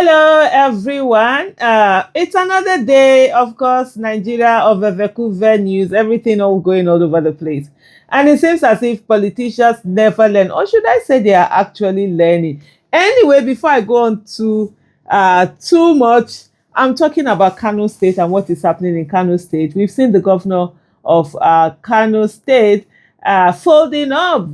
Hello, everyone. It's another day, of course, Nigeria of Vancouver news, everything all going all over the place. And it seems as if politicians never learn, or should I say they are actually learning. Anyway, before I go on to too much, I'm talking about Kano State and what is happening in Kano State. We've seen the governor of Kano State folding up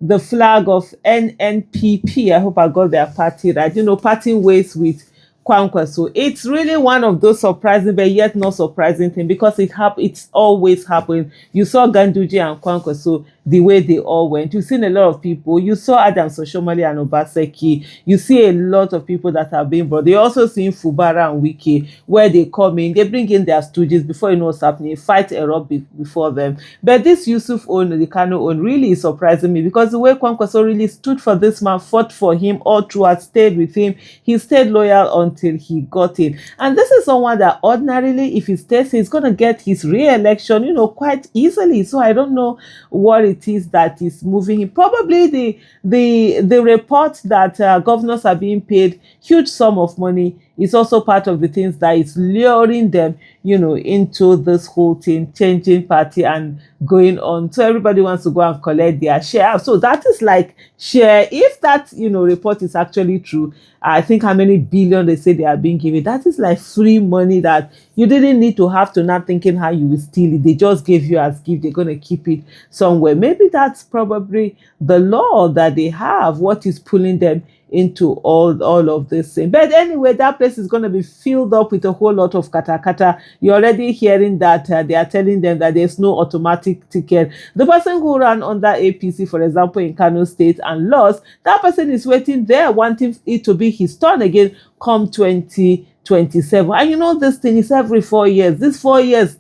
the flag of NNPP. I hope I got their party right. Parting ways with Kwankwa. So it's really one of those surprising, but yet not surprising thing because it's always happened. You saw Ganduji and Kwankwa, so the way they all went. You've seen a lot of people. You saw Adams Oshomole and Obaseki. You see a lot of people that have been brought. They also seen Fubara and Wiki, where they come in, they bring in their stooges before you know what's happening. Fight erupt before them. But this Yusuf own, the Kano own, really is surprising me because the way Kwankwaso really stood for this man, fought for him all throughout, stayed with him. He stayed loyal until he got in. And this is someone that ordinarily, if he stays, he's going to get his re-election, quite easily. So I don't know what it is that is moving him. Probably the report that governors are being paid huge sum of money is also part of the things that is luring them, into this whole thing, changing party and going on. So everybody wants to go and collect their share. So that is like share. If that, report is actually true, I think how many billion they say they are being given, that is like free money that you didn't need to have to not thinking how you will steal it. They just gave you as gift. They're going to keep it somewhere. Maybe that's probably the law that they have, what is pulling them into all of this thing. But anyway, that place is going to be filled up with a whole lot of katakata. You're already hearing that they are telling them that there's no automatic ticket. The person who ran under APC, for example, in Kano State and lost, that person is waiting there wanting it to be his turn again come 2027. And this thing is every 4 years. These 4 years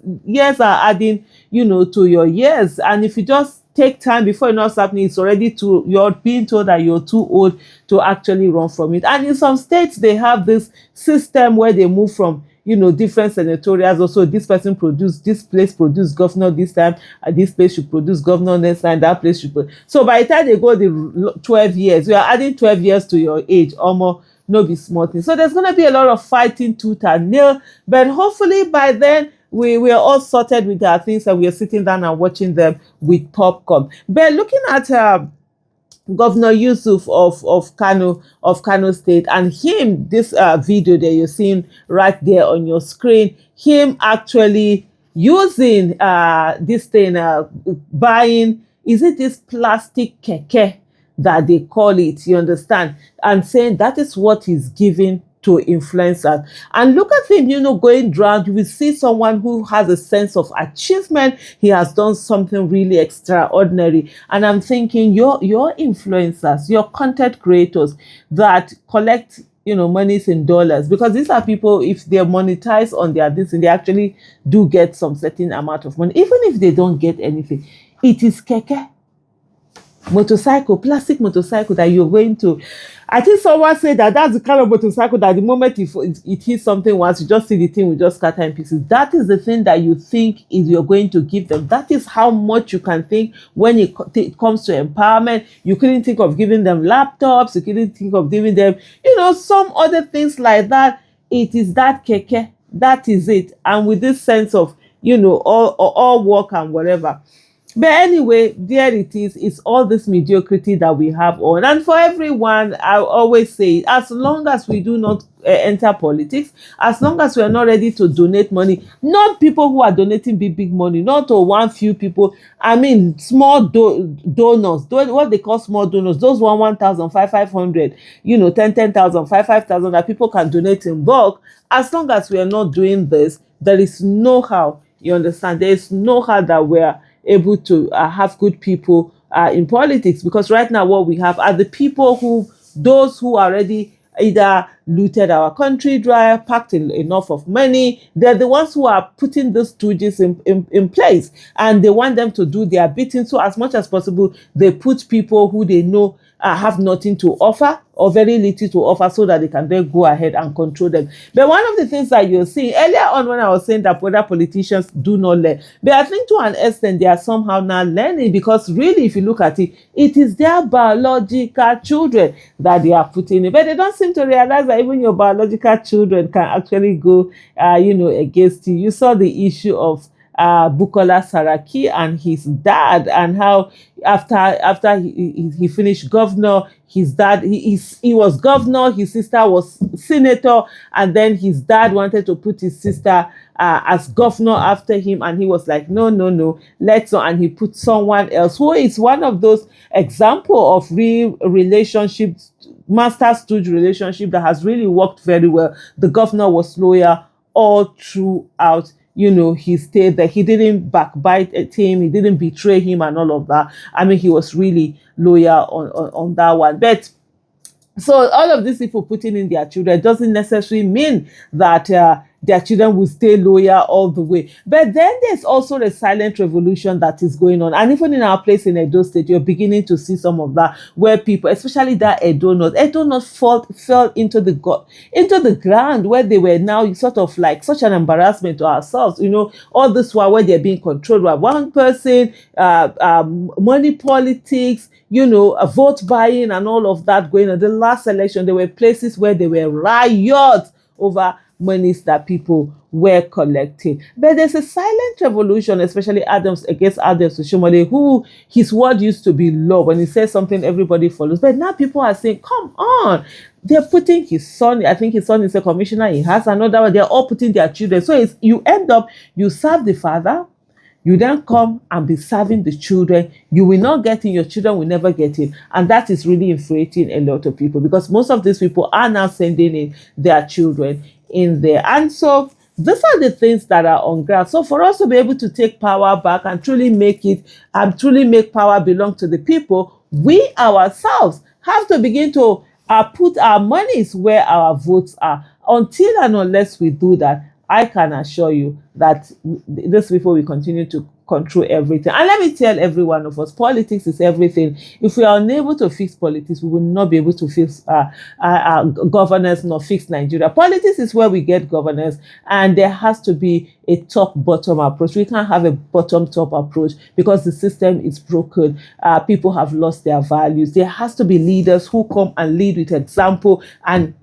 are adding, to your years. And if you just take time before you know what's happening, you're being told that you're too old to actually run from it. And in some states, they have this system where they move from, different senatorials. Also, this person this place produced governor this time, this place should produce governor next time, that place should So by the time they go the 12 years, you are adding 12 years to your age, almost no be small thing. So there's going to be a lot of fighting tooth and nail, but hopefully by then, we are all sorted with our things and we are sitting down and watching them with popcorn. But looking at Governor Yusuf of Kano State and him, this video that you're seeing right there on your screen, him actually using this thing, buying, is it this plastic keke that they call it, you understand, and saying that is what he's giving to influencers. And look at him, going round. You will see someone who has a sense of achievement. He has done something really extraordinary. And I'm thinking, your influencers, your content creators that collect monies in dollars, because these are people, if they're monetized on their this, they actually do get some certain amount of money. Even if they don't get anything, it is keke, motorcycle, plastic motorcycle that you're going to. I think someone said that's the kind of motorcycle that the moment it hits something once, you just see the thing will just scatter in pieces. That is the thing that you think is you're going to give them. That is how much you can think when it comes to empowerment. You couldn't think of giving them laptops. You couldn't think of giving them, some other things like that. It is that keke. That is it. And with this sense of, all work and whatever. But anyway, there it is. It's all this mediocrity that we have on. And for everyone, I always say, as long as we do not enter politics, as long as we are not ready to donate money, not people who are donating big money, not to one few people. I mean, small donors, what they call small donors, those 1,000, 500, 10,000, 5,000 that people can donate in bulk. As long as we are not doing this, there is no how, you understand, there is no how that we're able to have good people in politics, because right now what we have are the people those who already either looted our country dry, packed in enough of money. They're the ones who are putting these stooges in place, and they want them to do their bidding. So as much as possible, they put people who they know have nothing to offer or very little to offer, so that they can then go ahead and control them. But one of the things that you're seeing earlier on, when I was saying that whether politicians do not learn, but I think to an extent they are somehow now learning, because really, if you look at it, it is their biological children that they are putting in. But they don't seem to realize that even your biological children can actually go, against you. You saw the issue of Bukola Saraki and his dad, and how after he finished governor, his dad, he was governor, his sister was senator, and then his dad wanted to put his sister as governor after him, and he was like, no, let's not. And he put someone else who is one of those example of real relationships, master stooge relationship, that has really worked very well. The governor was loyal all throughout. He stayed there. He didn't backbite at him. He didn't betray him and all of that. I mean, he was really loyal on that one. But so all of these people putting in their children doesn't necessarily mean that their children will stay loyal all the way. But then there's also the silent revolution that is going on. And even in our place in Edo State, you're beginning to see some of that, where people, especially that Edo North fell into the ground, where they were now sort of like such an embarrassment to ourselves. All this while where they're being controlled by one person, money politics, a vote buying and all of that going on. The last election, there were places where there were riots over monies that people were collecting. But there's a silent revolution, especially against Adams Oshomole, who his word used to be law. When he says something, everybody follows. But now people are saying, come on. They're putting his son, I think his son is a commissioner, he has another one. They're all putting their children. So you end up, you serve the father, you then come and be serving the children. You will not get in, your children will never get in. And that is really infuriating a lot of people, because most of these people are now sending in their children in there. And so these are the things that are on ground. So for us to be able to take power back and truly make power belong to the people, we ourselves have to begin to put our monies where our votes are. Until and unless we do that, I can assure you that these people will continue to control everything. And let me tell every one of us, politics is everything. If we are unable to fix politics, we will not be able to fix governance nor fix Nigeria. Politics is where we get governance, and there has to be a top-bottom approach. We can't have a bottom-top approach, because the system is broken. People have lost their values. There has to be leaders who come and lead with example, and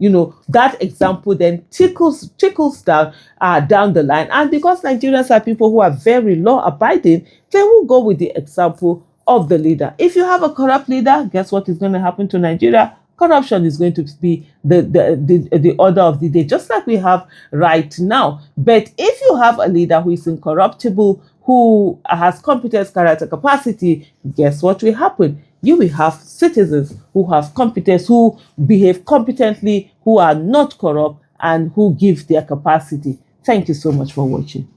that example then trickles down the line. And because Nigerians are people who are very law-abiding, they will go with the example of the leader. If you have a corrupt leader, guess what is going to happen to Nigeria? Corruption is going to be the order of the day, just like we have right now. But if you have a leader who is incorruptible, who has competence, character, capacity, guess what will happen? You will have citizens who have competence, who behave competently, who are not corrupt, and who give their capacity. Thank you so much for watching.